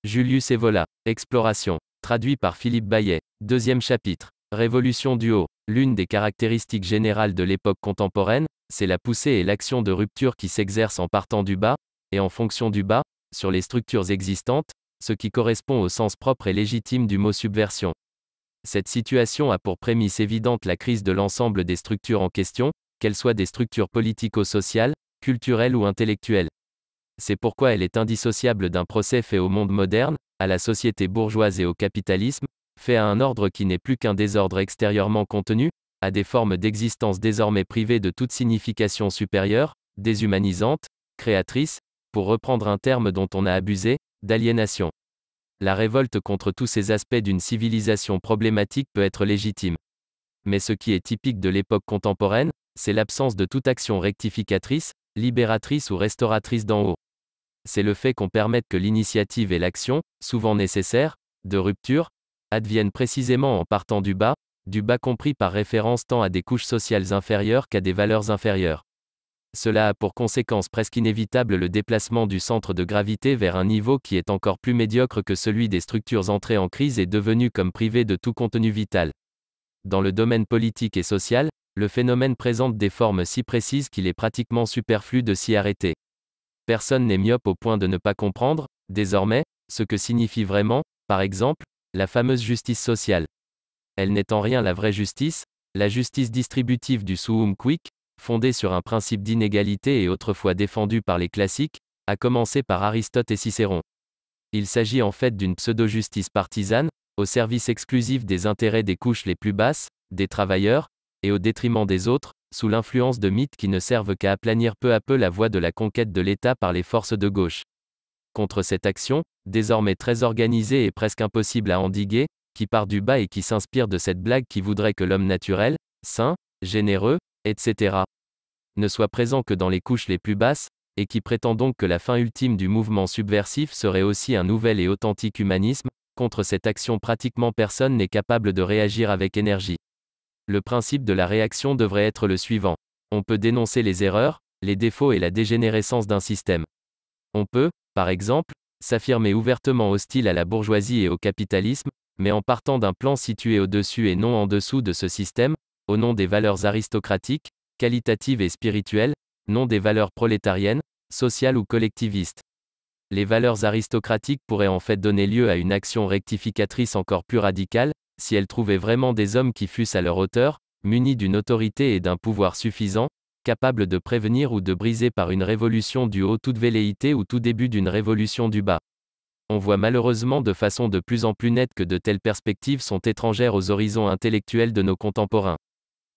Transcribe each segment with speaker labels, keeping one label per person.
Speaker 1: Julius Evola. Exploration. Traduit par Philippe Bayet. Deuxième chapitre. Révolution du haut. L'une des caractéristiques générales de l'époque contemporaine, c'est la poussée et l'action de rupture qui s'exercent en partant du bas, et en fonction du bas, sur les structures existantes, ce qui correspond au sens propre et légitime du mot subversion. Cette situation a pour prémisse évidente la crise de l'ensemble des structures en question, qu'elles soient des structures politico-sociales, culturelles ou intellectuelles. C'est pourquoi elle est indissociable d'un procès fait au monde moderne, à la société bourgeoise et au capitalisme, fait à un ordre qui n'est plus qu'un désordre extérieurement contenu, à des formes d'existence désormais privées de toute signification supérieure, déshumanisantes, créatrices, pour reprendre un terme dont on a abusé, d'aliénation. La révolte contre tous ces aspects d'une civilisation problématique peut être légitime. Mais ce qui est typique de l'époque contemporaine, c'est l'absence de toute action rectificatrice, libératrice ou restauratrice d'en haut. C'est le fait qu'on permette que l'initiative et l'action, souvent nécessaires, de rupture, adviennent précisément en partant du bas compris par référence tant à des couches sociales inférieures qu'à des valeurs inférieures. Cela a pour conséquence presque inévitable le déplacement du centre de gravité vers un niveau qui est encore plus médiocre que celui des structures entrées en crise et devenues comme privées de tout contenu vital. Dans le domaine politique et social, le phénomène présente des formes si précises qu'il est pratiquement superflu de s'y arrêter. Personne n'est myope au point de ne pas comprendre, désormais, ce que signifie vraiment, par exemple, la fameuse justice sociale. Elle n'est en rien la vraie justice, la justice distributive du suum cuique, fondée sur un principe d'inégalité et autrefois défendu par les classiques, à commencer par Aristote et Cicéron. Il s'agit en fait d'une pseudo-justice partisane, au service exclusif des intérêts des couches les plus basses, des travailleurs, et au détriment des autres, sous l'influence de mythes qui ne servent qu'à aplanir peu à peu la voie de la conquête de l'État par les forces de gauche. Contre cette action, désormais très organisée et presque impossible à endiguer, qui part du bas et qui s'inspire de cette blague qui voudrait que l'homme naturel, sain, généreux, etc., ne soit présent que dans les couches les plus basses, et qui prétend donc que la fin ultime du mouvement subversif serait aussi un nouvel et authentique humanisme, contre cette action pratiquement personne n'est capable de réagir avec énergie. Le principe de la réaction devrait être le suivant. On peut dénoncer les erreurs, les défauts et la dégénérescence d'un système. On peut, par exemple, s'affirmer ouvertement hostile à la bourgeoisie et au capitalisme, mais en partant d'un plan situé au-dessus et non en dessous de ce système, au nom des valeurs aristocratiques, qualitatives et spirituelles, non des valeurs prolétariennes, sociales ou collectivistes. Les valeurs aristocratiques pourraient en fait donner lieu à une action rectificatrice encore plus radicale, si elles trouvaient vraiment des hommes qui fussent à leur hauteur, munis d'une autorité et d'un pouvoir suffisant, capables de prévenir ou de briser par une révolution du haut toute velléité ou tout début d'une révolution du bas. On voit malheureusement de façon de plus en plus nette que de telles perspectives sont étrangères aux horizons intellectuels de nos contemporains.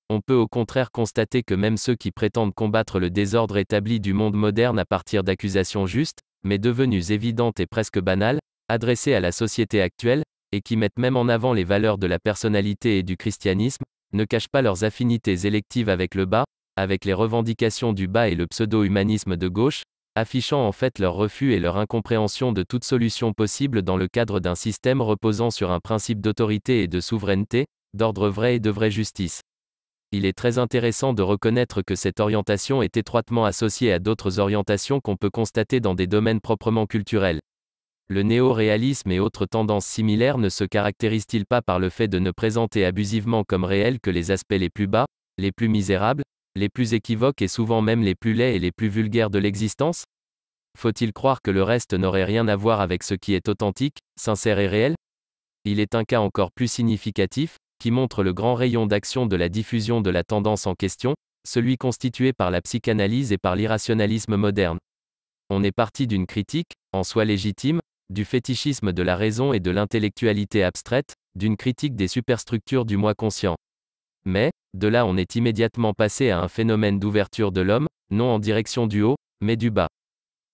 Speaker 1: On peut au contraire constater que même ceux qui prétendent combattre le désordre établi du monde moderne à partir d'accusations justes, mais devenues évidentes et presque banales, adressées à la société actuelle, et qui mettent même en avant les valeurs de la personnalité et du christianisme, ne cachent pas leurs affinités électives avec le bas, avec les revendications du bas et le pseudo-humanisme de gauche, affichant en fait leur refus et leur incompréhension de toute solution possible dans le cadre d'un système reposant sur un principe d'autorité et de souveraineté, d'ordre vrai et de vraie justice. Il est très intéressant de reconnaître que cette orientation est étroitement associée à d'autres orientations qu'on peut constater dans des domaines proprement culturels. Le néo-réalisme et autres tendances similaires ne se caractérisent-ils pas par le fait de ne présenter abusivement comme réels que les aspects les plus bas, les plus misérables, les plus équivoques et souvent même les plus laids et les plus vulgaires de l'existence? Faut-il croire que le reste n'aurait rien à voir avec ce qui est authentique, sincère et réel? Il est un cas encore plus significatif, qui montre le grand rayon d'action de la diffusion de la tendance en question, celui constitué par la psychanalyse et par l'irrationalisme moderne. On est parti d'une critique, en soi légitime, du fétichisme de la raison et de l'intellectualité abstraite, d'une critique des superstructures du moi conscient. Mais, de là on est immédiatement passé à un phénomène d'ouverture de l'homme, non en direction du haut, mais du bas.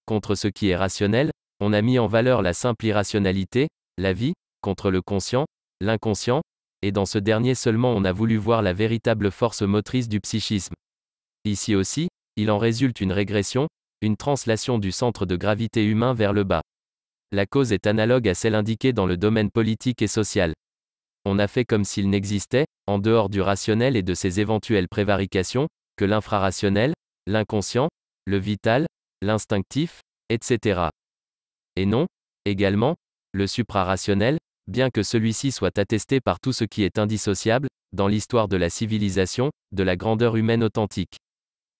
Speaker 1: Contre ce qui est rationnel, on a mis en valeur la simple irrationalité, la vie, contre le conscient, l'inconscient, et dans ce dernier seulement on a voulu voir la véritable force motrice du psychisme. Ici aussi, il en résulte une régression, une translation du centre de gravité humain vers le bas. La cause est analogue à celle indiquée dans le domaine politique et social. On a fait comme s'il n'existait, en dehors du rationnel et de ses éventuelles prévarications, que l'infrarationnel, l'inconscient, le vital, l'instinctif, etc. Et non, également, Le suprarationnel, bien que celui-ci soit attesté par tout ce qui est indissociable, dans l'histoire de la civilisation, de la grandeur humaine authentique.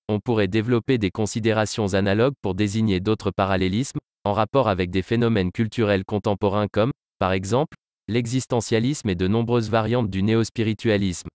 Speaker 1: On pourrait développer des considérations analogues pour désigner d'autres parallélismes, en rapport avec des phénomènes culturels contemporains comme, par exemple, l'existentialisme et de nombreuses variantes du néospiritualisme.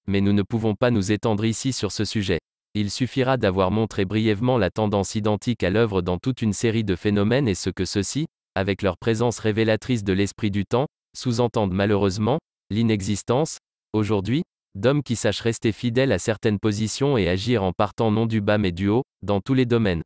Speaker 1: Mais nous ne pouvons pas nous étendre ici sur ce sujet. Il suffira d'avoir montré brièvement la tendance identique à l'œuvre dans toute une série de phénomènes et ce que ceux-ci, avec leur présence révélatrice de l'esprit du temps, sous-entendent malheureusement, l'inexistence, aujourd'hui, d'hommes qui sachent rester fidèles à certaines positions et agir en partant non du bas mais du haut, dans tous les domaines.